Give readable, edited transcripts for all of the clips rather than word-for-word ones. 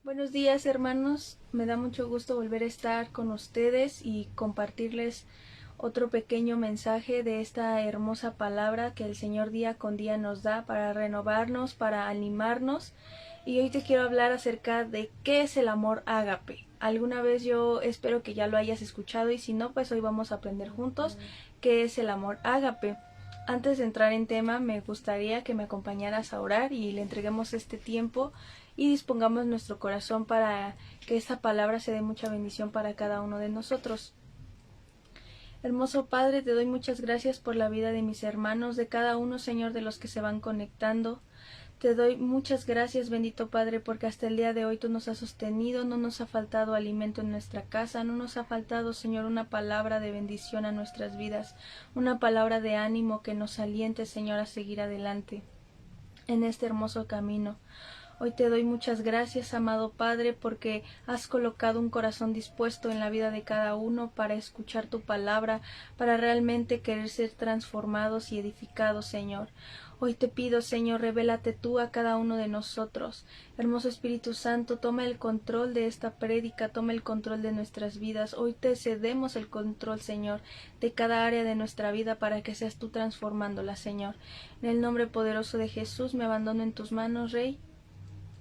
Buenos días, hermanos, me da mucho gusto volver a estar con ustedes y compartirles otro pequeño mensaje de esta hermosa palabra que el Señor día con día nos da para renovarnos, para animarnos. Y hoy te quiero hablar acerca de qué es el amor ágape. Alguna vez yo espero que ya lo hayas escuchado y si no, pues hoy vamos a aprender juntos qué es el amor ágape. Antes de entrar en tema, me gustaría que me acompañaras a orar y le entreguemos este tiempo y dispongamos nuestro corazón para que esta palabra se dé mucha bendición para cada uno de nosotros. Hermoso Padre, te doy muchas gracias por la vida de mis hermanos, de cada uno, Señor, de los que se van conectando. Te doy muchas gracias, bendito Padre, porque hasta el día de hoy tú nos has sostenido, no nos ha faltado alimento en nuestra casa, no nos ha faltado, Señor, una palabra de bendición a nuestras vidas, una palabra de ánimo que nos aliente, Señor, a seguir adelante en este hermoso camino. Hoy te doy muchas gracias, amado Padre, porque has colocado un corazón dispuesto en la vida de cada uno para escuchar tu palabra, para realmente querer ser transformados y edificados, Señor. Hoy te pido, Señor, revélate tú a cada uno de nosotros. Hermoso Espíritu Santo, toma el control de esta prédica, toma el control de nuestras vidas. Hoy te cedemos el control, Señor, de cada área de nuestra vida para que seas tú transformándola, Señor. En el nombre poderoso de Jesús me abandono en tus manos, Rey.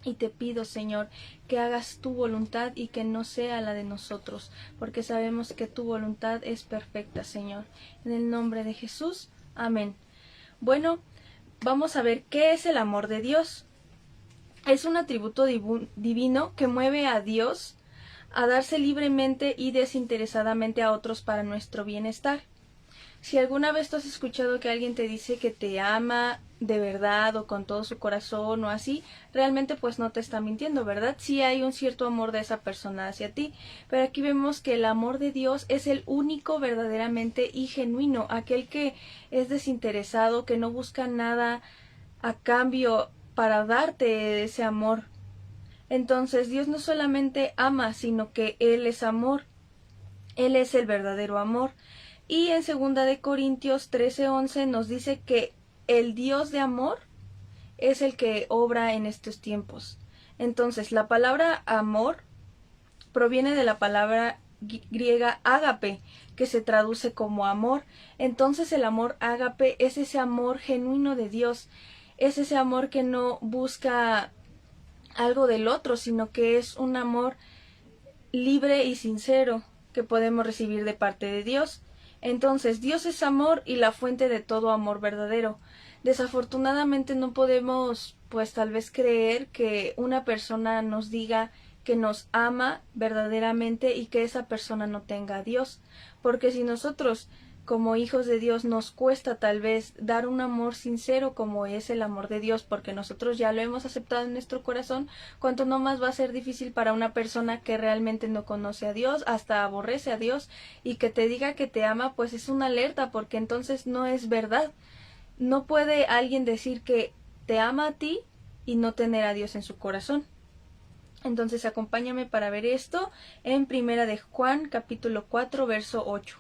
Y te pido, Señor, que hagas tu voluntad y que no sea la de nosotros, porque sabemos que tu voluntad es perfecta, Señor. En el nombre de Jesús. Amén. Bueno, vamos a ver qué es el amor de Dios. Es un atributo divino que mueve a Dios a darse libremente y desinteresadamente a otros para nuestro bienestar. Si alguna vez tú has escuchado que alguien te dice que te ama de verdad o con todo su corazón o así, realmente pues no te está mintiendo, ¿verdad? Sí hay un cierto amor de esa persona hacia ti, pero aquí vemos que el amor de Dios es el único verdaderamente y genuino, aquel que es desinteresado, que no busca nada a cambio para darte ese amor. Entonces Dios no solamente ama, sino que Él es amor. Él es el verdadero amor. Y en 2 de Corintios 13:11 nos dice que el Dios de amor es el que obra en estos tiempos. Entonces, la palabra amor proviene de la palabra griega ágape, que se traduce como amor. Entonces, el amor ágape es ese amor genuino de Dios, es ese amor que no busca algo del otro, sino que es un amor libre y sincero que podemos recibir de parte de Dios. Entonces, Dios es amor y la fuente de todo amor verdadero. Desafortunadamente no podemos, pues tal vez creer que una persona nos diga que nos ama verdaderamente y que esa persona no tenga a Dios. Porque si nosotros, como hijos de Dios, nos cuesta tal vez dar un amor sincero como es el amor de Dios, porque nosotros ya lo hemos aceptado en nuestro corazón, cuanto no más va a ser difícil para una persona que realmente no conoce a Dios, hasta aborrece a Dios, y que te diga que te ama, pues es una alerta, porque entonces no es verdad. No puede alguien decir que te ama a ti y no tener a Dios en su corazón. Entonces acompáñame para ver esto en Primera de Juan, capítulo 4, verso 8.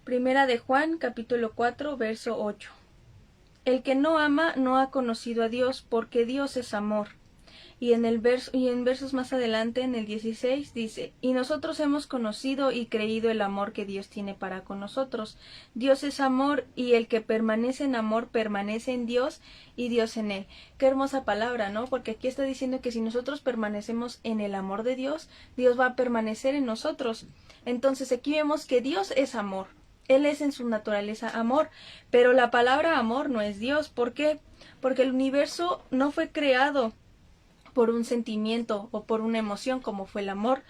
Primera de Juan, capítulo 4, verso 8. El que no ama no ha conocido a Dios, porque Dios es amor. Y en versos más adelante, en el 16, dice: y nosotros hemos conocido y creído el amor que Dios tiene para con nosotros. Dios es amor, y el que permanece en amor permanece en Dios y Dios en él. Qué hermosa palabra, ¿no? Porque aquí está diciendo que si nosotros permanecemos en el amor de Dios, Dios va a permanecer en nosotros. Entonces aquí vemos que Dios es amor. Él es en su naturaleza amor, pero la palabra amor no es Dios. ¿Por qué? Porque el universo no fue creado por un sentimiento o por una emoción como fue el amor,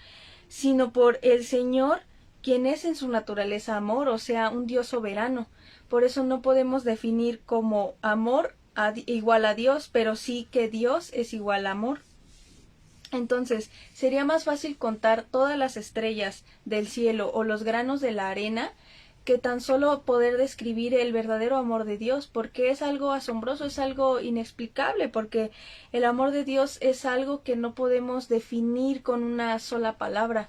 sino por el Señor, quien es en su naturaleza amor, o sea, un Dios soberano. Por eso no podemos definir como amor igual a Dios, pero sí que Dios es igual a amor. Entonces, sería más fácil contar todas las estrellas del cielo o los granos de la arena que tan solo poder describir el verdadero amor de Dios, porque es algo asombroso, es algo inexplicable, porque el amor de Dios es algo que no podemos definir con una sola palabra,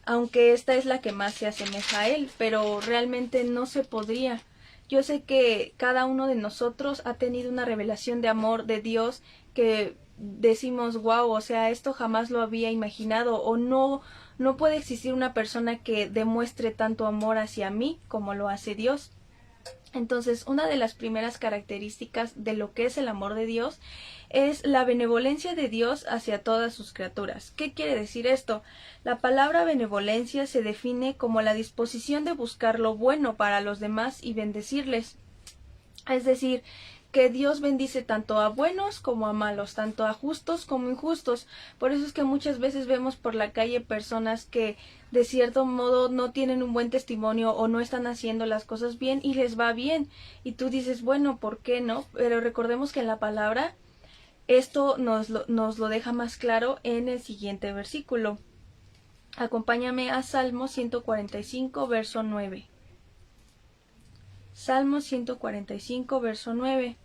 aunque esta es la que más se asemeja a él, pero realmente no se podría. Yo sé que cada uno de nosotros ha tenido una revelación de amor de Dios que decimos, wow, o sea, esto jamás lo había imaginado, o no puede existir una persona que demuestre tanto amor hacia mí como lo hace Dios. Entonces, una de las primeras características de lo que es el amor de Dios es la benevolencia de Dios hacia todas sus criaturas. ¿Qué quiere decir esto? La palabra benevolencia se define como la disposición de buscar lo bueno para los demás y bendecirles. Es decir, que Dios bendice tanto a buenos como a malos, tanto a justos como injustos. Por eso es que muchas veces vemos por la calle personas que de cierto modo no tienen un buen testimonio o no están haciendo las cosas bien y les va bien. Y tú dices, bueno, ¿por qué no? Pero recordemos que en la palabra esto nos lo deja más claro en el siguiente versículo. Acompáñame a Salmo 145, verso 9. Salmo 145, verso 9.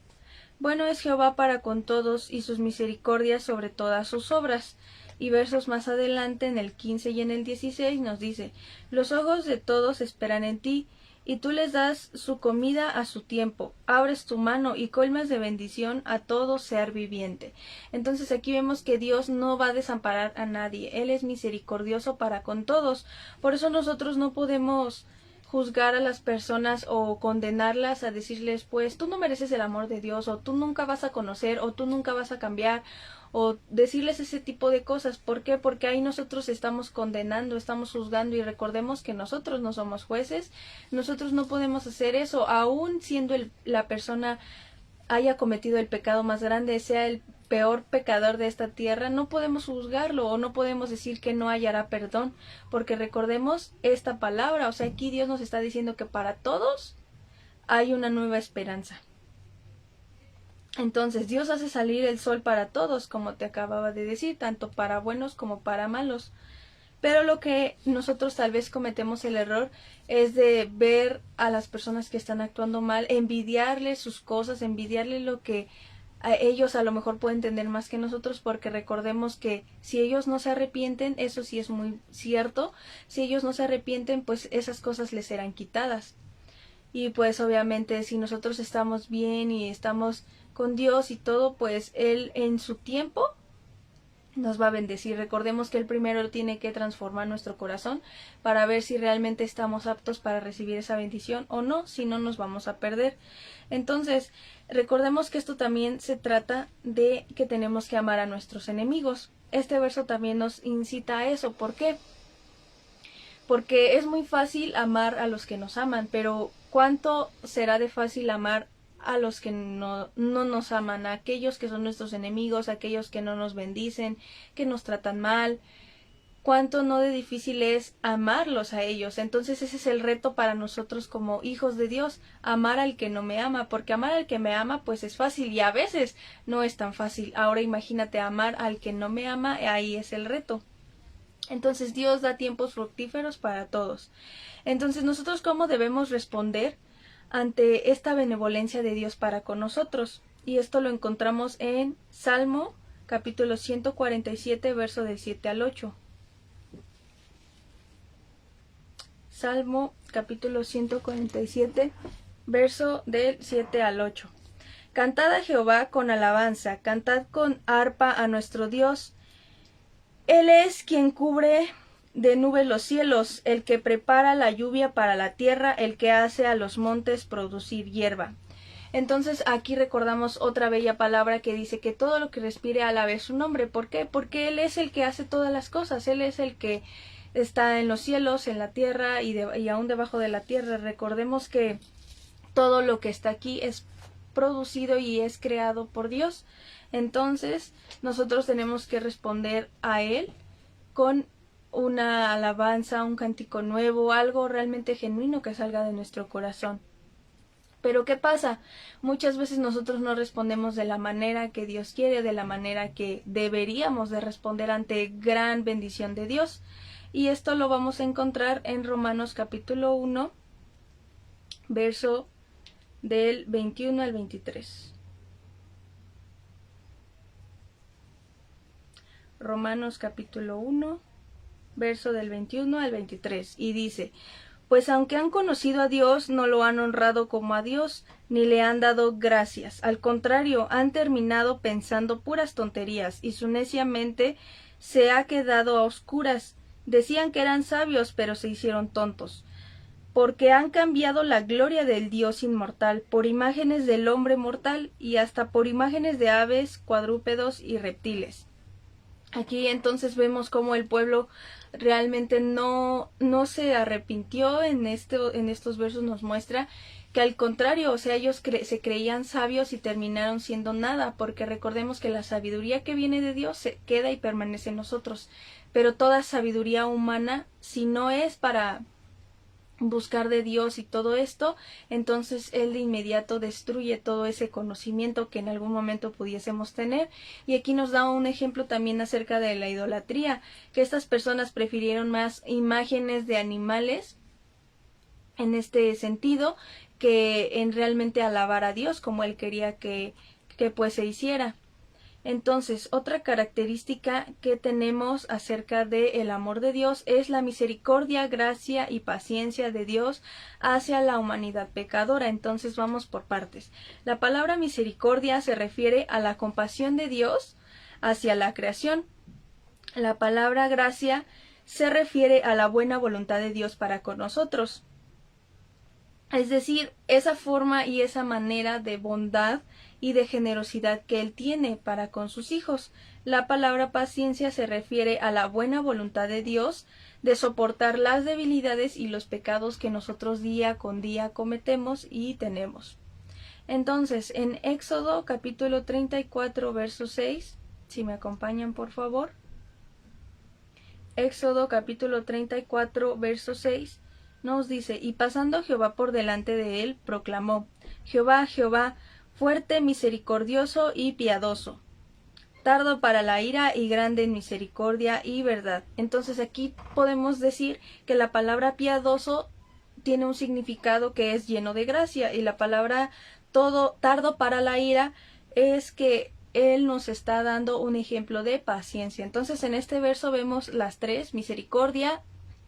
Bueno es Jehová para con todos y sus misericordias sobre todas sus obras. Y versos más adelante, en el 15 y en el 16, nos dice, los ojos de todos esperan en ti, y tú les das su comida a su tiempo. Abres tu mano y colmas de bendición a todo ser viviente. Entonces aquí vemos que Dios no va a desamparar a nadie. Él es misericordioso para con todos. Por eso nosotros no podemos juzgar a las personas o condenarlas a decirles, pues tú no mereces el amor de Dios, o tú nunca vas a conocer, o tú nunca vas a cambiar, o decirles ese tipo de cosas. ¿Por qué? Porque ahí nosotros estamos condenando, estamos juzgando, y recordemos que nosotros no somos jueces, nosotros no podemos hacer eso, aun siendo la persona haya cometido el pecado más grande, sea el peor pecador de esta tierra, no podemos juzgarlo o no podemos decir que no hallará perdón, porque recordemos esta palabra, o sea, aquí Dios nos está diciendo que para todos hay una nueva esperanza. Entonces Dios hace salir el sol para todos, como te acababa de decir, tanto para buenos como para malos. Pero lo que nosotros tal vez cometemos el error es de ver a las personas que están actuando mal, envidiarles sus cosas, envidiarles lo que a ellos a lo mejor pueden tener más que nosotros, porque recordemos que si ellos no se arrepienten, eso sí es muy cierto, si ellos no se arrepienten, pues esas cosas les serán quitadas. Y pues obviamente si nosotros estamos bien y estamos con Dios y todo, pues Él en su tiempo nos va a bendecir. Recordemos que Él primero tiene que transformar nuestro corazón para ver si realmente estamos aptos para recibir esa bendición o no, si no nos vamos a perder. Entonces, recordemos que esto también se trata de que tenemos que amar a nuestros enemigos. Este verso también nos incita a eso. ¿Por qué? Porque es muy fácil amar a los que nos aman, pero ¿cuánto será de fácil amar a los que no nos aman, a aquellos que son nuestros enemigos, a aquellos que no nos bendicen, que nos tratan mal? Cuánto no de difícil es amarlos a ellos. Entonces ese es el reto para nosotros como hijos de Dios, amar al que no me ama, porque amar al que me ama pues es fácil y a veces no es tan fácil. Ahora imagínate amar al que no me ama, ahí es el reto. Entonces Dios da tiempos fructíferos para todos. Entonces nosotros ¿cómo debemos responder ante esta benevolencia de Dios para con nosotros? Y esto lo encontramos en Salmo capítulo 147, verso del 7 al 8. Salmo capítulo 147, verso del 7 al 8. Cantad a Jehová con alabanza, cantad con arpa a nuestro Dios. Él es quien cubre de nubes los cielos, el que prepara la lluvia para la tierra, el que hace a los montes producir hierba. Entonces aquí recordamos otra bella palabra que dice que todo lo que respire alabe su nombre. ¿Por qué? Porque Él es el que hace todas las cosas, Él es el que está en los cielos, en la tierra y aún debajo de la tierra. Recordemos que todo lo que está aquí es producido y es creado por Dios. Entonces nosotros tenemos que responder a Él con una alabanza, un cántico nuevo, algo realmente genuino que salga de nuestro corazón. Pero ¿qué pasa? Muchas veces nosotros no respondemos de la manera que Dios quiere, de la manera que deberíamos de responder ante gran bendición de Dios. Y esto lo vamos a encontrar en Romanos capítulo 1, verso del 21 al 23. Romanos capítulo 1, verso del 21 al 23. Y dice: Pues aunque han conocido a Dios, no lo han honrado como a Dios, ni le han dado gracias. Al contrario, han terminado pensando puras tonterías, y su necia mente se ha quedado a oscuras. Decían que eran sabios, pero se hicieron tontos, porque han cambiado la gloria del Dios inmortal por imágenes del hombre mortal, y hasta por imágenes de aves, cuadrúpedos y reptiles. Aquí entonces vemos cómo el pueblo realmente no se arrepintió. En estos versos nos muestra que al contrario, o sea, ellos se creían sabios y terminaron siendo nada, porque recordemos que la sabiduría que viene de Dios se queda y permanece en nosotros, pero toda sabiduría humana, si no es para buscar de Dios y todo esto, entonces Él de inmediato destruye todo ese conocimiento que en algún momento pudiésemos tener. Y aquí nos da un ejemplo también acerca de la idolatría, que estas personas prefirieron más imágenes de animales en este sentido que en realmente alabar a Dios como Él quería que pues se hiciera. Entonces, otra característica que tenemos acerca del amor de Dios es la misericordia, gracia y paciencia de Dios hacia la humanidad pecadora. Entonces, vamos por partes. La palabra misericordia se refiere a la compasión de Dios hacia la creación. La palabra gracia se refiere a la buena voluntad de Dios para con nosotros. Es decir, esa forma y esa manera de bondad y de generosidad que Él tiene para con sus hijos. La palabra paciencia se refiere a la buena voluntad de Dios de soportar las debilidades y los pecados que nosotros día con día cometemos y tenemos. Entonces, en Éxodo capítulo 34, verso 6, si me acompañan por favor. Éxodo capítulo 34, verso 6. Nos dice, y pasando Jehová por delante de él, proclamó, Jehová, Jehová, fuerte, misericordioso y piadoso, tardo para la ira y grande en misericordia y verdad. Entonces aquí podemos decir que la palabra piadoso tiene un significado que es lleno de gracia, y la palabra tardo para la ira es que Él nos está dando un ejemplo de paciencia. Entonces en este verso vemos las tres, misericordia,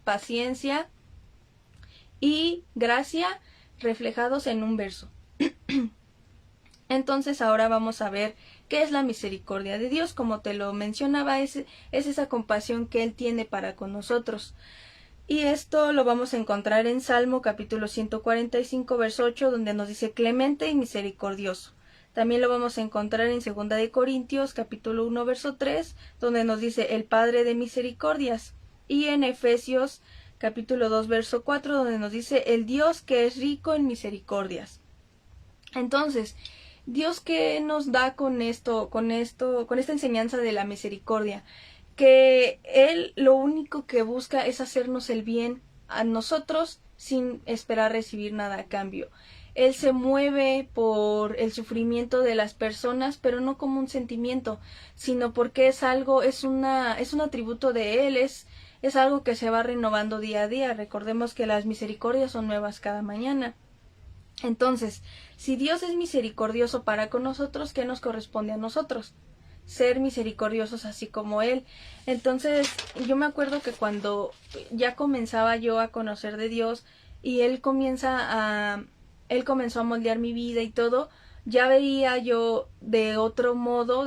paciencia y gracia, reflejados en un verso. Entonces ahora vamos a ver qué es la misericordia de Dios. Como te lo mencionaba, es esa compasión que Él tiene para con nosotros. Y esto lo vamos a encontrar en Salmo capítulo 145, verso 8, donde nos dice clemente y misericordioso. También lo vamos a encontrar en 2 de Corintios capítulo 1, verso 3, donde nos dice el Padre de misericordias. Y en Efesios capítulo 2, verso 4, donde nos dice el Dios que es rico en misericordias. Entonces, Dios, ¿qué nos da con esta enseñanza de la misericordia? Que Él lo único que busca es hacernos el bien a nosotros sin esperar recibir nada a cambio. Él se mueve por el sufrimiento de las personas, pero no como un sentimiento, sino porque es un atributo de Él, es algo que se va renovando día a día. Recordemos que las misericordias son nuevas cada mañana. Entonces, si Dios es misericordioso para con nosotros, ¿qué nos corresponde a nosotros? Ser misericordiosos así como Él. Entonces, yo me acuerdo que cuando ya comenzaba yo a conocer de Dios y Él comenzó a moldear mi vida y todo, ya veía yo de otro modo,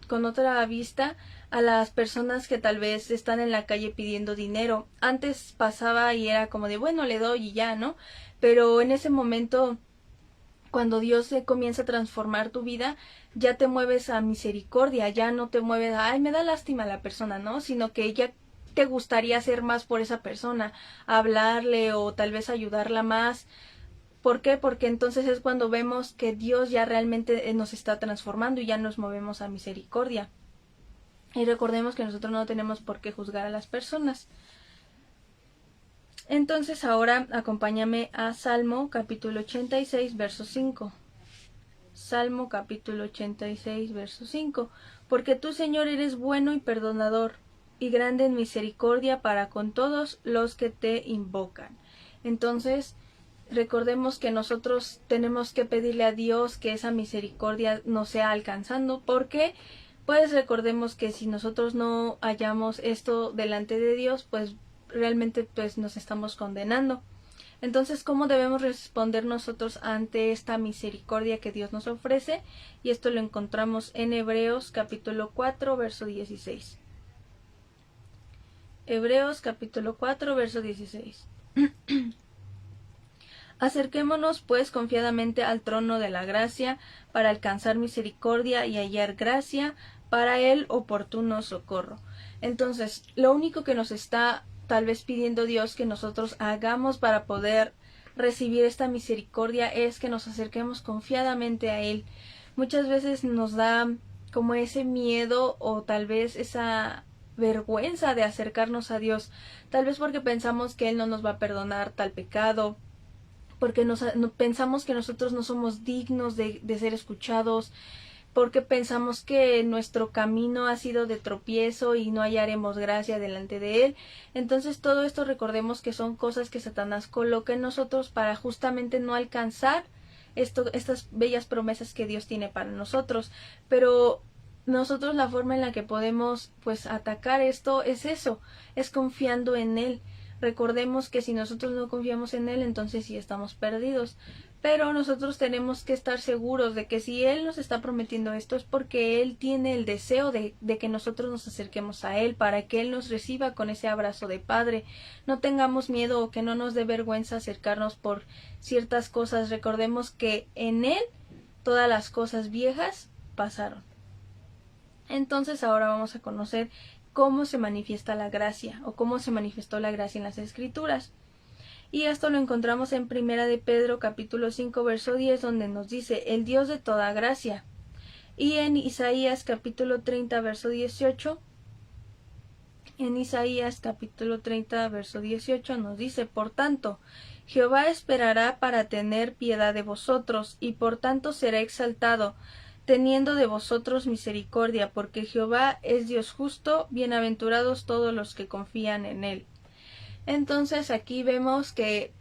con otra vista, a las personas que tal vez están en la calle pidiendo dinero. Antes pasaba y era como de, bueno, le doy y ya, ¿no? Pero en ese momento, cuando Dios comienza a transformar tu vida, ya te mueves a misericordia, ya no te mueves a, ay, me da lástima la persona, ¿no? Sino que ya te gustaría hacer más por esa persona, hablarle o tal vez ayudarla más. ¿Por qué? Porque entonces es cuando vemos que Dios ya realmente nos está transformando y ya nos movemos a misericordia. Y recordemos que nosotros no tenemos por qué juzgar a las personas. Entonces ahora acompáñame a Salmo capítulo 86, verso 5. Salmo capítulo 86, verso 5. Porque tú, Señor, eres bueno y perdonador, y grande en misericordia para con todos los que te invocan. Entonces, recordemos que nosotros tenemos que pedirle a Dios que esa misericordia nos sea alcanzando, porque pues recordemos que si nosotros no hallamos esto delante de Dios, pues realmente pues nos estamos condenando. Entonces, ¿cómo debemos responder nosotros ante esta misericordia que Dios nos ofrece? Y esto lo encontramos en Hebreos capítulo 4, verso 16. Hebreos capítulo 4, verso 16. Acerquémonos pues confiadamente al trono de la gracia para alcanzar misericordia y hallar gracia para el oportuno socorro. Entonces, lo único que nos está tal vez pidiendo Dios que nosotros hagamos para poder recibir esta misericordia es que nos acerquemos confiadamente a Él. Muchas veces nos da como ese miedo o tal vez esa vergüenza de acercarnos a Dios, tal vez porque pensamos que Él no nos va a perdonar tal pecado, porque pensamos que nosotros no somos dignos de ser escuchados, porque pensamos que nuestro camino ha sido de tropiezo y no hallaremos gracia delante de Él. Entonces todo esto recordemos que son cosas que Satanás coloca en nosotros para justamente no alcanzar estas bellas promesas que Dios tiene para nosotros. Pero nosotros la forma en la que podemos pues atacar esto es eso, es confiando en Él. Recordemos que si nosotros no confiamos en Él, entonces sí estamos perdidos. Pero nosotros tenemos que estar seguros de que si Él nos está prometiendo esto es porque Él tiene el deseo de que nosotros nos acerquemos a Él para que Él nos reciba con ese abrazo de Padre. No tengamos miedo o que no nos dé vergüenza acercarnos por ciertas cosas. Recordemos que en Él todas las cosas viejas pasaron. Entonces ahora vamos a conocer cómo se manifiesta la gracia o cómo se manifestó la gracia en las Escrituras. Y esto lo encontramos en Primera de Pedro capítulo 5 verso 10 donde nos dice el Dios de toda gracia. Y en Isaías capítulo 30 verso 18, en Isaías capítulo 30 verso 18 nos dice por tanto, Jehová esperará para tener piedad de vosotros y por tanto será exaltado, teniendo de vosotros misericordia, porque Jehová es Dios justo, bienaventurados todos los que confían en Él. Entonces aquí vemos que,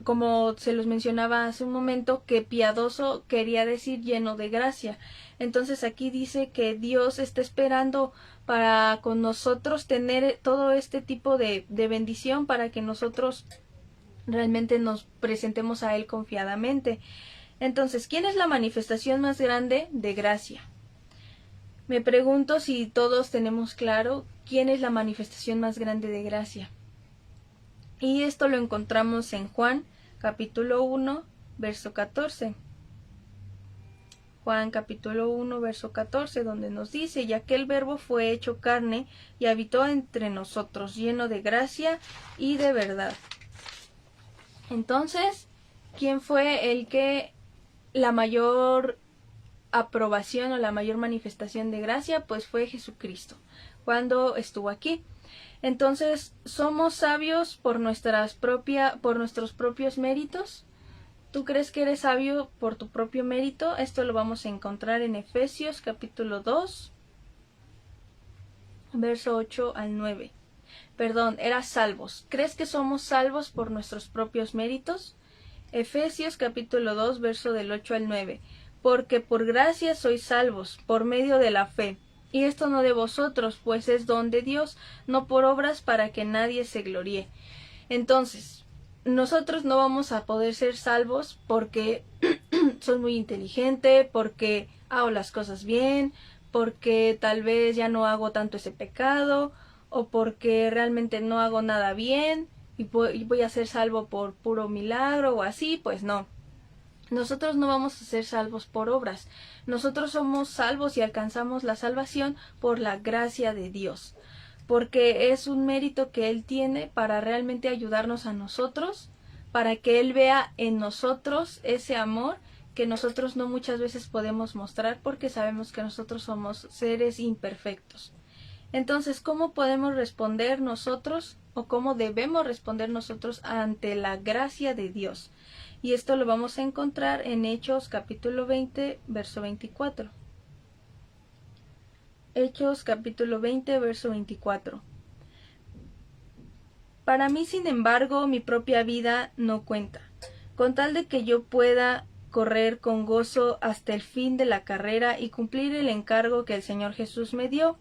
como se los mencionaba hace un momento, que piadoso quería decir lleno de gracia. Entonces aquí dice que Dios está esperando para con nosotros tener todo este tipo de bendición para que nosotros realmente nos presentemos a Él confiadamente. Entonces, ¿quién es la manifestación más grande de gracia? Me pregunto si todos tenemos claro quién es la manifestación más grande de gracia. Y esto lo encontramos en Juan capítulo 1, verso 14. Juan capítulo 1, verso 14, donde nos dice, y aquel verbo fue hecho carne y habitó entre nosotros, lleno de gracia y de verdad. Entonces, ¿quién fue el que la mayor aprobación o la mayor manifestación de gracia? Pues fue Jesucristo, cuando estuvo aquí. Entonces, ¿somos sabios por nuestros propios méritos? ¿Tú crees que eres sabio por tu propio mérito? Esto lo vamos a encontrar en Efesios capítulo 2, verso 8 al 9. Perdón, eras salvos. ¿Crees que somos salvos por nuestros propios méritos? Efesios capítulo 2, verso del 8 al 9. Porque por gracia sois salvos, por medio de la fe. Y esto no de vosotros, pues es don de Dios, no por obras para que nadie se gloríe. Entonces, nosotros no vamos a poder ser salvos porque soy muy inteligente, porque hago las cosas bien, porque tal vez ya no hago tanto ese pecado, o porque realmente no hago nada bien y voy a ser salvo por puro milagro o así. Pues no. Nosotros no vamos a ser salvos por obras. Nosotros somos salvos y alcanzamos la salvación por la gracia de Dios, porque es un mérito que Él tiene para realmente ayudarnos a nosotros, para que Él vea en nosotros ese amor que nosotros no muchas veces podemos mostrar porque sabemos que nosotros somos seres imperfectos. Entonces, ¿cómo podemos responder nosotros o cómo debemos responder nosotros ante la gracia de Dios? Y esto lo vamos a encontrar en Hechos capítulo 20, verso 24. Hechos capítulo 20, verso 24. Para mí, sin embargo, mi propia vida no cuenta, con tal de que yo pueda correr con gozo hasta el fin de la carrera y cumplir el encargo que el Señor Jesús me dio,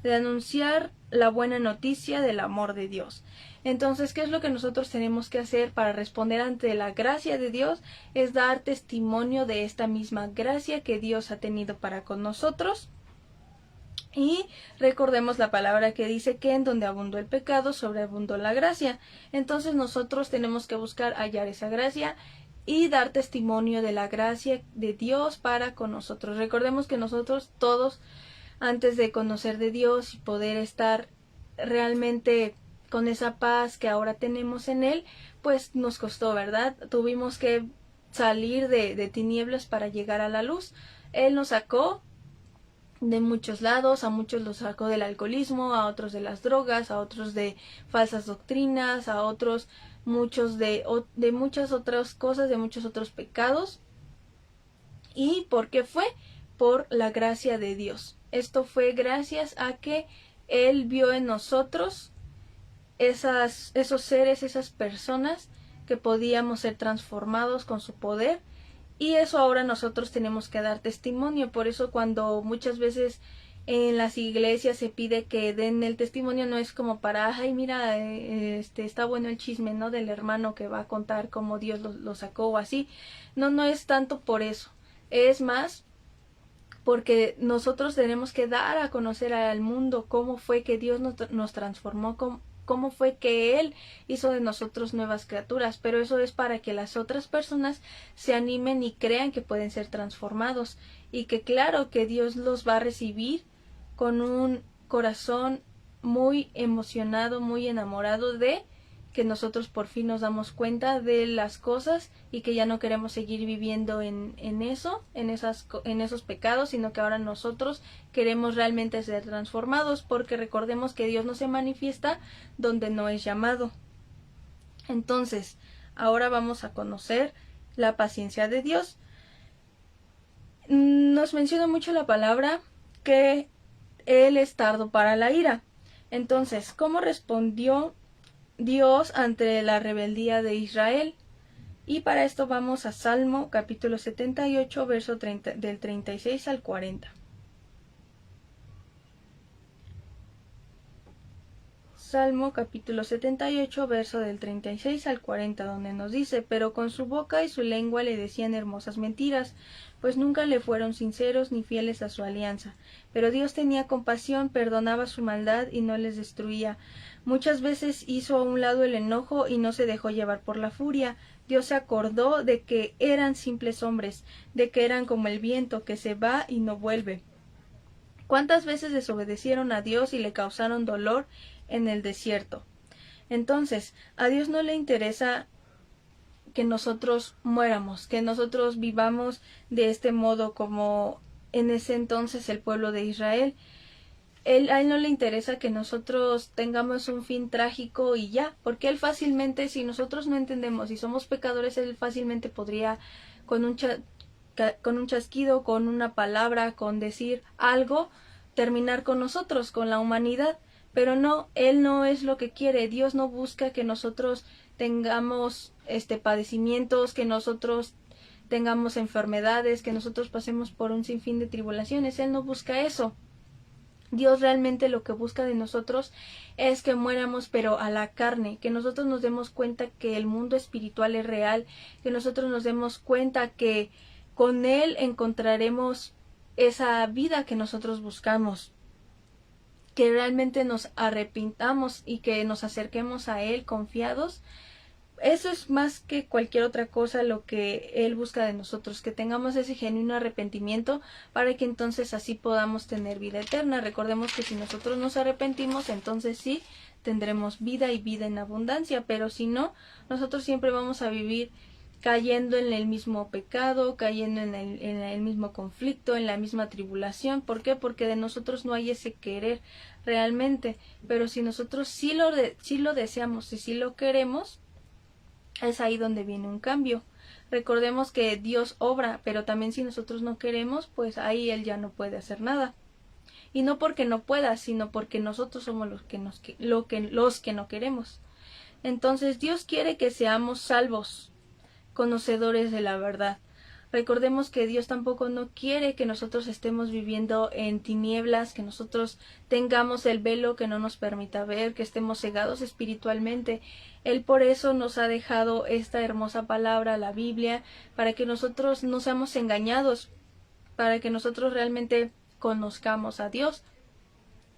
de anunciar la buena noticia del amor de Dios. Entonces, ¿qué es lo que nosotros tenemos que hacer para responder ante la gracia de Dios? Es dar testimonio de esta misma gracia que Dios ha tenido para con nosotros. Y recordemos la palabra que dice que en donde abundó el pecado, sobreabundó la gracia. Entonces nosotros tenemos que buscar hallar esa gracia y dar testimonio de la gracia de Dios para con nosotros. Recordemos que nosotros todos, antes de conocer de Dios y poder estar realmente con esa paz que ahora tenemos en Él, pues nos costó, ¿verdad? Tuvimos que salir de tinieblas para llegar a la luz. Él nos sacó de muchos lados, a muchos los sacó del alcoholismo, a otros de las drogas, a otros de falsas doctrinas, a otros muchos de muchas otras cosas, de muchos otros pecados. ¿Y por qué fue? Por la gracia de Dios. Esto fue gracias a que Él vio en nosotros esos seres, esas personas que podíamos ser transformados con su poder, y eso ahora nosotros tenemos que dar testimonio. Por eso cuando muchas veces en las iglesias se pide que den el testimonio, no es como para, ay, mira, está bueno el chisme, ¿no?, del hermano que va a contar cómo Dios lo sacó o así. No es tanto por eso, es más porque nosotros tenemos que dar a conocer al mundo cómo fue que Dios nos transformó, cómo fue que Él hizo de nosotros nuevas criaturas, pero eso es para que las otras personas se animen y crean que pueden ser transformados, y que claro que Dios los va a recibir con un corazón muy emocionado, muy enamorado de que nosotros por fin nos damos cuenta de las cosas y que ya no queremos seguir viviendo en esos pecados, sino que ahora nosotros queremos realmente ser transformados, porque recordemos que Dios no se manifiesta donde no es llamado. Entonces, ahora vamos a conocer la paciencia de Dios. Nos menciona mucho la palabra que Él es tardo para la ira. Entonces, ¿cómo respondió Dios ante la rebeldía de Israel? Y para esto vamos a Salmo capítulo 78, verso del 36 al 40. Salmo capítulo 78, verso del 36 al 40, donde nos dice: pero con su boca y su lengua le decían hermosas mentiras, pues nunca le fueron sinceros ni fieles a su alianza. Pero Dios tenía compasión, perdonaba su maldad y no les destruía. Muchas veces hizo a un lado el enojo y no se dejó llevar por la furia. Dios se acordó de que eran simples hombres, de que eran como el viento que se va y no vuelve. ¿Cuántas veces desobedecieron a Dios y le causaron dolor en el desierto? Entonces, a Dios no le interesa que nosotros muéramos, que nosotros vivamos de este modo como en ese entonces el pueblo de Israel. A él no le interesa que nosotros tengamos un fin trágico y ya, porque Él fácilmente, si nosotros no entendemos y somos pecadores, Él fácilmente podría con un chasquido, con una palabra, con decir algo, terminar con nosotros, con la humanidad. Pero no, Él no es lo que quiere. Dios no busca que nosotros tengamos padecimientos, que nosotros tengamos enfermedades, que nosotros pasemos por un sinfín de tribulaciones. Él no busca eso. Dios realmente lo que busca de nosotros es que muéramos, pero a la carne, que nosotros nos demos cuenta que el mundo espiritual es real, que nosotros nos demos cuenta que con Él encontraremos esa vida que nosotros buscamos, que realmente nos arrepintamos y que nos acerquemos a Él confiados. Eso es más que cualquier otra cosa lo que Él busca de nosotros, que tengamos ese genuino arrepentimiento para que entonces así podamos tener vida eterna. Recordemos que si nosotros nos arrepentimos, entonces sí tendremos vida y vida en abundancia, pero si no, nosotros siempre vamos a vivir cayendo en el mismo pecado, cayendo en el mismo conflicto, en la misma tribulación. ¿Por qué? Porque de nosotros no hay ese querer realmente, pero si nosotros sí lo deseamos y sí lo queremos, es ahí donde viene un cambio. Recordemos que Dios obra, pero también si nosotros no queremos, pues ahí Él ya no puede hacer nada. Y no porque no pueda, sino porque nosotros somos los que no queremos. Entonces Dios quiere que seamos salvos, conocedores de la verdad. Recordemos que Dios tampoco no quiere que nosotros estemos viviendo en tinieblas, que nosotros tengamos el velo que no nos permita ver, que estemos cegados espiritualmente. Él por eso nos ha dejado esta hermosa palabra, la Biblia, para que nosotros no seamos engañados, para que nosotros realmente conozcamos a Dios.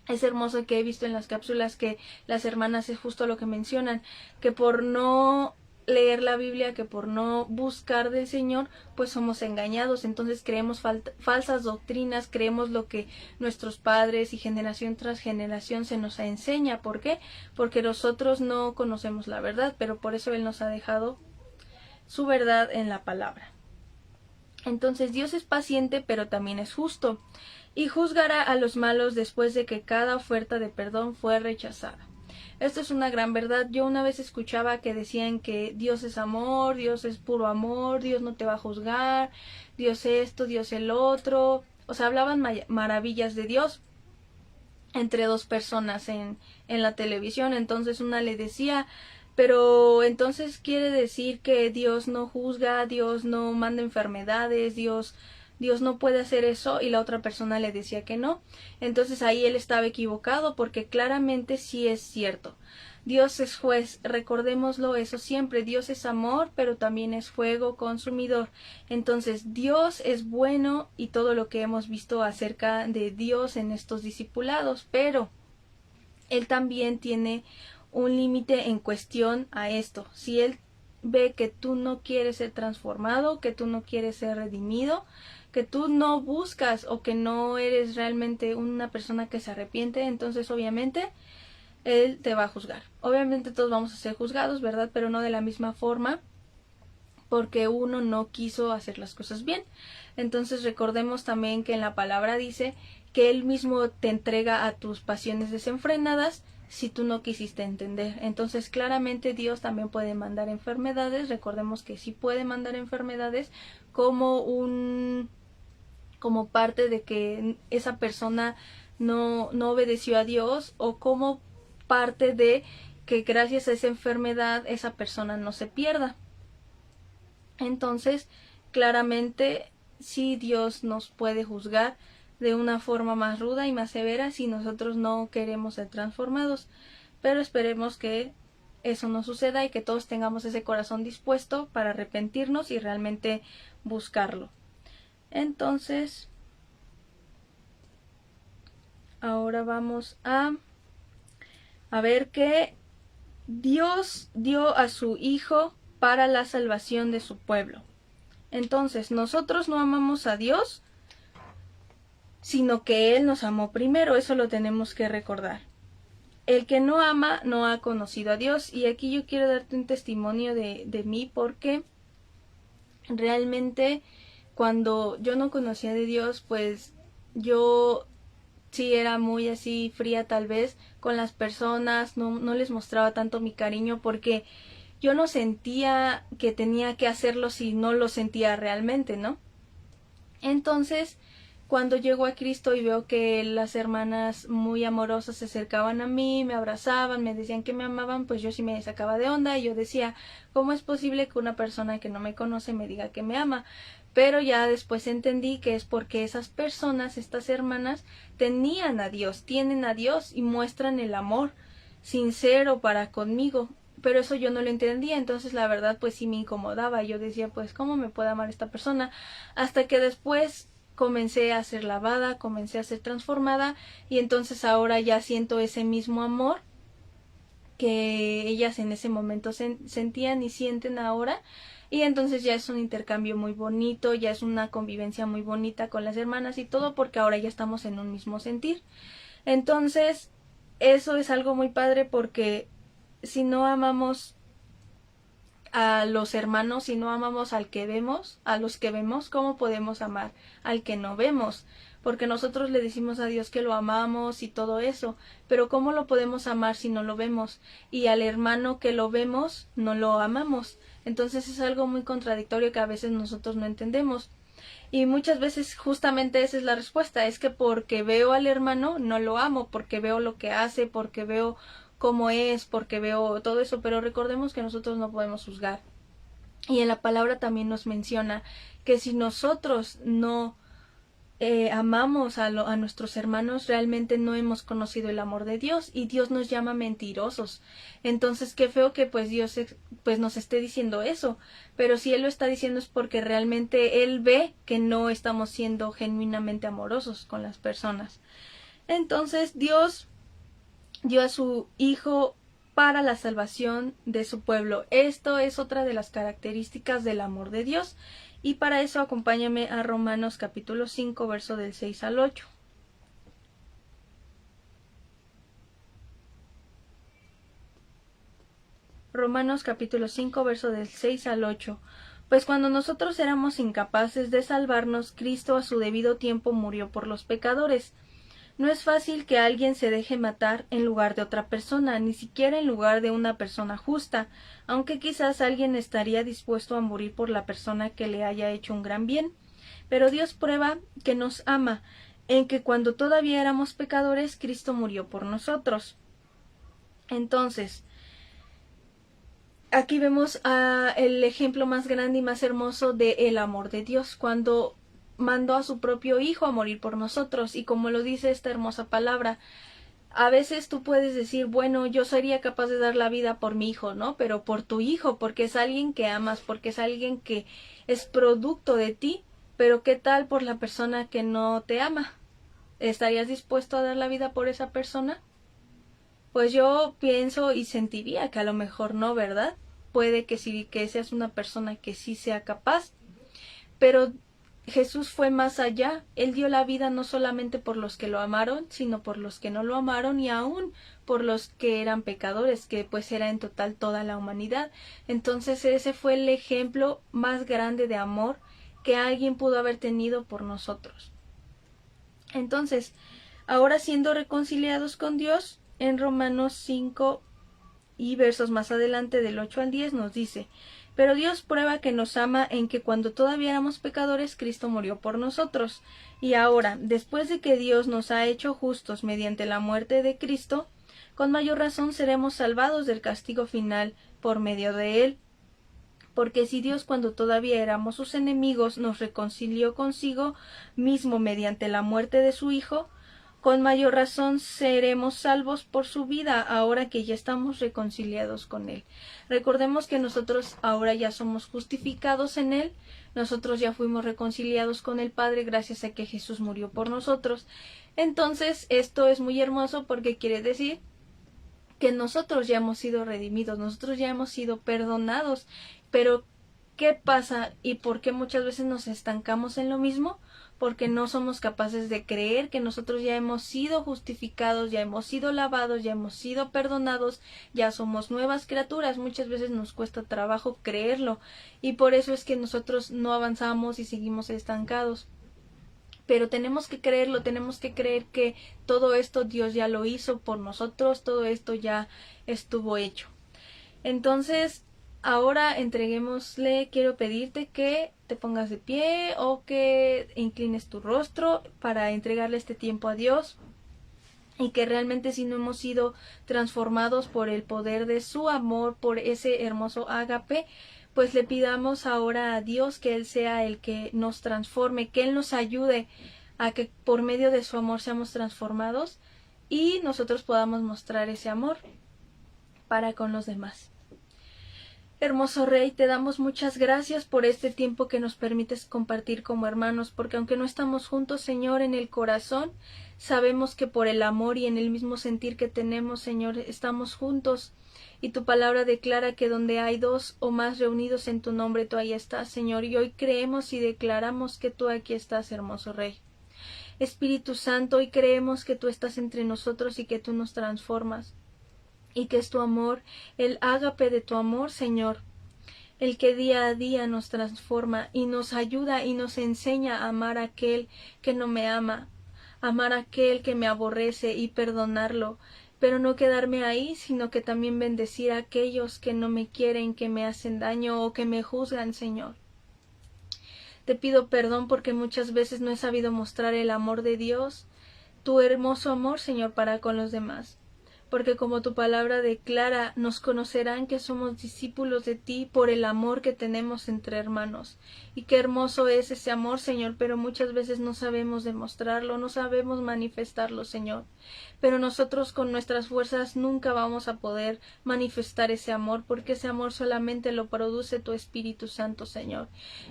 Es hermoso que he visto en las cápsulas que las hermanas es justo lo que mencionan, que por no leer la Biblia, que por no buscar del Señor, pues somos engañados. Entonces creemos falsas doctrinas, creemos lo que nuestros padres y generación tras generación se nos enseña. ¿Por qué? Porque nosotros no conocemos la verdad, pero por eso Él nos ha dejado su verdad en la palabra. Entonces Dios es paciente, pero también es justo, y juzgará a los malos después de que cada oferta de perdón fue rechazada. Esto es una gran verdad. Yo una vez escuchaba que decían que Dios es amor, Dios es puro amor, Dios no te va a juzgar, Dios esto, Dios el otro. O sea, hablaban maravillas de Dios entre dos personas en la televisión. Entonces una le decía, pero entonces quiere decir que Dios no juzga, Dios no manda enfermedades, Dios no puede hacer eso, y la otra persona le decía que no. Entonces ahí él estaba equivocado, porque claramente sí es cierto. Dios es juez, recordémoslo eso siempre. Dios es amor, pero también es fuego consumidor. Entonces Dios es bueno, y todo lo que hemos visto acerca de Dios en estos discipulados, pero Él también tiene un límite en cuestión a esto. Si Él ve que tú no quieres ser transformado, que tú no quieres ser redimido, que tú no buscas o que no eres realmente una persona que se arrepiente, entonces obviamente Él te va a juzgar. Obviamente todos vamos a ser juzgados, ¿verdad? Pero no de la misma forma, porque uno no quiso hacer las cosas bien. Entonces recordemos también que en la palabra dice que Él mismo te entrega a tus pasiones desenfrenadas si tú no quisiste entender. Entonces claramente Dios también puede mandar enfermedades. Recordemos que sí puede mandar enfermedades como parte de que esa persona no obedeció a Dios, o como parte de que gracias a esa enfermedad esa persona no se pierda. Entonces claramente sí, Dios nos puede juzgar de una forma más ruda y más severa si nosotros no queremos ser transformados, pero esperemos que eso no suceda y que todos tengamos ese corazón dispuesto para arrepentirnos y realmente buscarlo. Entonces ahora vamos a ver que Dios dio a su Hijo para la salvación de su pueblo. Entonces nosotros no amamos a Dios, sino que Él nos amó primero. Eso lo tenemos que recordar. El que no ama no ha conocido a Dios. Y aquí yo quiero darte un testimonio de mí, porque realmente cuando yo no conocía de Dios, pues yo sí era muy así fría tal vez con las personas, no les mostraba tanto mi cariño, porque yo no sentía que tenía que hacerlo si no lo sentía realmente, ¿no? Entonces, cuando llego a Cristo y veo que las hermanas muy amorosas se acercaban a mí, me abrazaban, me decían que me amaban, pues yo sí me sacaba de onda y yo decía, ¿cómo es posible que una persona que no me conoce me diga que me ama? Pero ya después entendí que es porque esas personas, estas hermanas, tenían a Dios, tienen a Dios y muestran el amor sincero para conmigo. Pero eso yo no lo entendía, entonces la verdad pues sí me incomodaba. Yo decía, pues ¿cómo me puede amar esta persona? Hasta que después comencé a ser lavada, comencé a ser transformada, y entonces ahora ya siento ese mismo amor que ellas en ese momento sentían y sienten ahora. Y entonces ya es un intercambio muy bonito, ya es una convivencia muy bonita con las hermanas y todo, porque ahora ya estamos en un mismo sentir. Entonces eso es algo muy padre, porque si no amamos a los hermanos, si no amamos al que vemos, a los que vemos, ¿cómo podemos amar al que no vemos? Porque nosotros le decimos a Dios que lo amamos y todo eso, pero ¿cómo lo podemos amar si no lo vemos? Y al hermano que lo vemos, no lo amamos. Entonces es algo muy contradictorio que a veces nosotros no entendemos. Y muchas veces justamente esa es la respuesta, es que porque veo al hermano no lo amo, porque veo lo que hace, porque veo cómo es, porque veo todo eso. Pero recordemos que nosotros no podemos juzgar. Y en la palabra también nos menciona que si nosotros no amamos a nuestros hermanos, realmente no hemos conocido el amor de Dios, y Dios nos llama mentirosos. Entonces qué feo que pues Dios pues nos esté diciendo eso, pero si Él lo está diciendo es porque realmente Él ve que no estamos siendo genuinamente amorosos con las personas. Entonces Dios dio a su Hijo para la salvación de su pueblo. Esto es otra de las características del amor de Dios. Y para eso acompáñame a Romanos capítulo 5, verso del 6 al 8. Romanos capítulo 5, verso del 6 al 8. Pues cuando nosotros éramos incapaces de salvarnos, Cristo a su debido tiempo murió por los pecadores. No es fácil que alguien se deje matar en lugar de otra persona, ni siquiera en lugar de una persona justa, aunque quizás alguien estaría dispuesto a morir por la persona que le haya hecho un gran bien. Pero Dios prueba que nos ama, en que cuando todavía éramos pecadores, Cristo murió por nosotros. Entonces, aquí vemos el ejemplo más grande y más hermoso del amor de Dios, cuando mandó a su propio Hijo a morir por nosotros. Y como lo dice esta hermosa palabra, a veces tú puedes decir, bueno, yo sería capaz de dar la vida por mi hijo, ¿no? Pero por tu hijo, porque es alguien que amas, porque es alguien que es producto de ti. Pero ¿qué tal por la persona que no te ama? ¿Estarías dispuesto a dar la vida por esa persona? Pues yo pienso y sentiría que a lo mejor no, ¿verdad? Puede que sí, que seas una persona que sí sea capaz, pero Jesús fue más allá. Él dio la vida no solamente por los que lo amaron, sino por los que no lo amaron, y aún por los que eran pecadores, que pues era en total toda la humanidad. Entonces ese fue el ejemplo más grande de amor que alguien pudo haber tenido por nosotros. Entonces, ahora siendo reconciliados con Dios, en Romanos 5 y versos más adelante del 8 al 10 nos dice: pero Dios prueba que nos ama en que cuando todavía éramos pecadores, Cristo murió por nosotros. Y ahora, después de que Dios nos ha hecho justos mediante la muerte de Cristo, con mayor razón seremos salvados del castigo final por medio de él. Porque si Dios, cuando todavía éramos sus enemigos, nos reconcilió consigo mismo mediante la muerte de su Hijo, con mayor razón seremos salvos por su vida, ahora que ya estamos reconciliados con Él. Recordemos que nosotros ahora ya somos justificados en Él, nosotros ya fuimos reconciliados con el Padre gracias a que Jesús murió por nosotros. Entonces, esto es muy hermoso porque quiere decir que nosotros ya hemos sido redimidos, nosotros ya hemos sido perdonados. Pero ¿qué pasa y por qué muchas veces nos estancamos en lo mismo? Porque no somos capaces de creer que nosotros ya hemos sido justificados, ya hemos sido lavados, ya hemos sido perdonados, ya somos nuevas criaturas. Muchas veces nos cuesta trabajo creerlo, y por eso es que nosotros no avanzamos y seguimos estancados. Pero tenemos que creerlo, tenemos que creer que todo esto Dios ya lo hizo por nosotros, todo esto ya estuvo hecho. Entonces, ahora entreguémosle, quiero pedirte que te pongas de pie o que inclines tu rostro para entregarle este tiempo a Dios, y que realmente si no hemos sido transformados por el poder de su amor, por ese hermoso ágape, pues le pidamos ahora a Dios que Él sea el que nos transforme, que Él nos ayude a que por medio de su amor seamos transformados y nosotros podamos mostrar ese amor para con los demás. Hermoso Rey, te damos muchas gracias por este tiempo que nos permites compartir como hermanos, porque aunque no estamos juntos, Señor, en el corazón, sabemos que por el amor y en el mismo sentir que tenemos, Señor, estamos juntos. Y tu palabra declara que donde hay dos o más reunidos en tu nombre, tú ahí estás, Señor. Y hoy creemos y declaramos que tú aquí estás, hermoso Rey. Espíritu Santo, hoy creemos que tú estás entre nosotros y que tú nos transformas. Y que es tu amor, el ágape de tu amor, Señor, el que día a día nos transforma y nos ayuda y nos enseña a amar a aquel que no me ama, amar a aquel que me aborrece y perdonarlo, pero no quedarme ahí, sino que también bendecir a aquellos que no me quieren, que me hacen daño o que me juzgan, Señor. Te pido perdón porque muchas veces no he sabido mostrar el amor de Dios, tu hermoso amor, Señor, para con los demás. porque como tu palabra declara, nos conocerán que somos discípulos de ti por el amor que tenemos entre hermanos. Y qué hermoso es ese amor, Señor, pero muchas veces no sabemos demostrarlo, no sabemos manifestarlo, Señor. Pero nosotros con nuestras fuerzas nunca vamos a poder manifestar ese amor, porque ese amor solamente lo produce tu Espíritu Santo, Señor.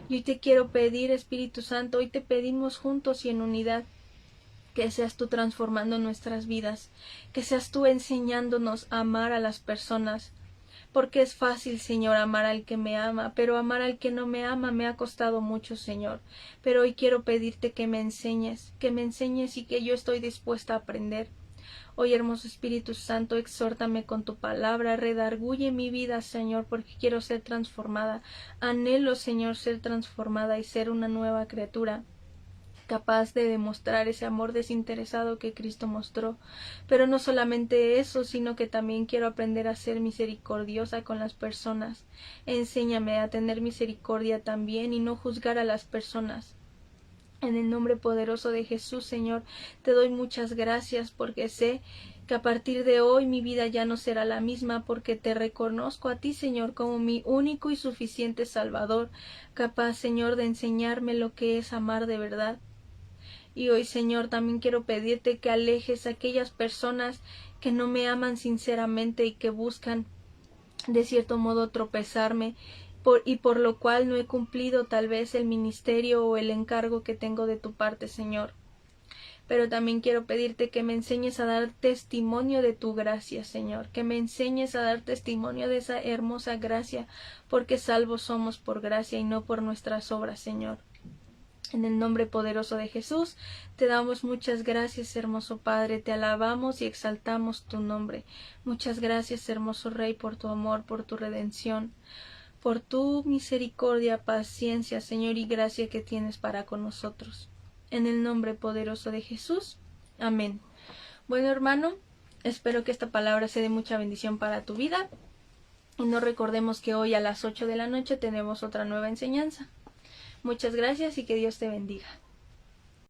Y hoy te quiero pedir, Espíritu Santo, hoy te pedimos juntos y en unidad, que seas tú transformando nuestras vidas, que seas tú enseñándonos a amar a las personas, porque es fácil, Señor, amar al que me ama, pero amar al que no me ama me ha costado mucho, Señor. Pero hoy quiero pedirte que me enseñes y que yo estoy dispuesta a aprender. Hoy, hermoso Espíritu Santo, exhórtame con tu palabra, redarguye mi vida, Señor, porque quiero ser transformada. Anhelo, Señor, ser transformada y ser una nueva criatura, capaz de demostrar ese amor desinteresado que Cristo mostró. Pero no solamente eso, sino que también quiero aprender a ser misericordiosa con las personas. Enséñame a tener misericordia también y no juzgar a las personas. En el nombre poderoso de Jesús, Señor, te doy muchas gracias porque sé que a partir de hoy mi vida ya no será la misma, porque te reconozco a ti, Señor, como mi único y suficiente Salvador, capaz, Señor, de enseñarme lo que es amar de verdad. Y hoy, Señor, también quiero pedirte que alejes a aquellas personas que no me aman sinceramente y que buscan, de cierto modo, tropezarme, y por lo cual no he cumplido tal vez el ministerio o el encargo que tengo de tu parte, Señor. Pero también quiero pedirte que me enseñes a dar testimonio de tu gracia, Señor, que me enseñes a dar testimonio de esa hermosa gracia, porque salvos somos por gracia y no por nuestras obras, Señor. En el nombre poderoso de Jesús, te damos muchas gracias, hermoso Padre, te alabamos y exaltamos tu nombre. Muchas gracias, hermoso Rey, por tu amor, por tu redención, por tu misericordia, paciencia, Señor, y gracia que tienes para con nosotros. En el nombre poderoso de Jesús. Amén. Bueno, hermano, espero que esta palabra sea de mucha bendición para tu vida. Y no recordemos que hoy a las 8 de la noche tenemos otra nueva enseñanza. Muchas gracias y que Dios te bendiga.